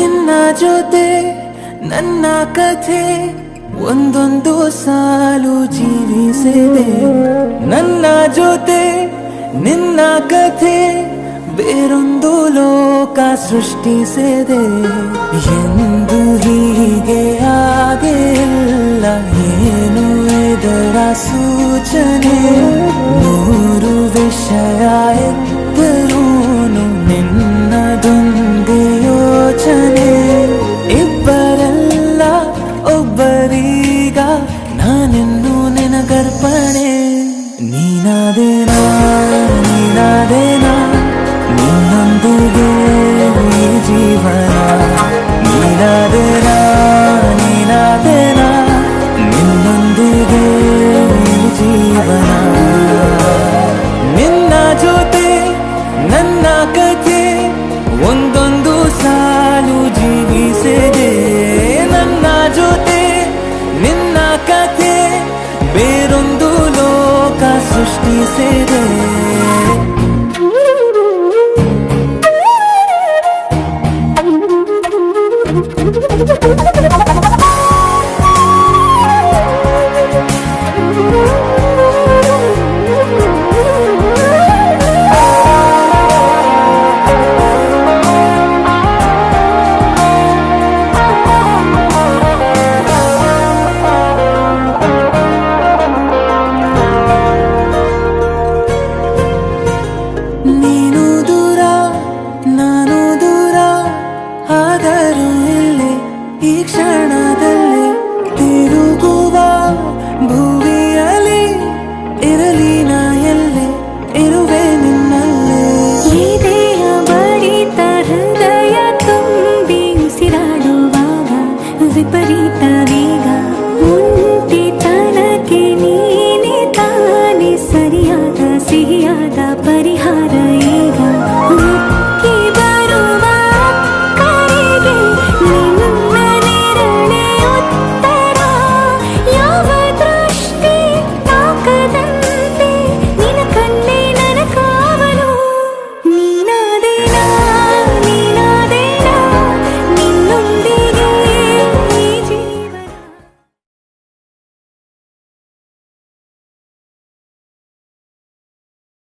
ನಿನ್ನ ಜೊತೆ ನನ್ನ ಕಥೆ ಒಂದೊಂದು ಸಾಲು ಜೀವಿಸಿದೆ. ನನ್ನ ಜೊತೆ ನಿನ್ನ ಕಥೆ ಬೇರೊಂದು ಲೋಕ ಸೃಷ್ಟಿಸಿದೆ. ಎಂದು ಹೀಗೆ ಆಗಿಲ್ಲ, ಏನು ಇದರ ಸೂಚನೆ? ನೂರು ವಿಷಯ ಇದ್ದರೂನು ನಿನ್ನದೊಂದೇ ಯೋಚನೆ. ಇಬ್ಬರಲ್ಲ ಒಬ್ಬರೀಗ ನಾನೆನ್ನು ನಿನಗರ್ಪಣೆ. ನೀನಾದೇನಾ ನೀನಾದೇನಾ ನಿನ್ನೊಂದಿಗೆ ಈ ಜೀವನ. ನೀನಾದೇನಾ ನೀನಾದೇನಾ ನಿನ್ನೊಂದಿಗೆ ಈ ಜೀವನ. ನಿನ್ನ ಜೊತೆ ನನ್ನ ಕಥೆ ಒಂದೊಂದು ಸಾಲು ಜೀವಿಸಿದೆ. ನನ್ನ ಜೊತೆ ನಿನ್ನ ಕಥೆ ಬೇರೊಂದು ಲೋಕ ಸೃಷ್ಟಿಸಿದೆ. ನೀನು ದೂರ ನಾನು ದೂರ, ಆದರೂ ಇಲ್ಲೇ ಈ ಕ್ಷಣದಲ್ಲಿ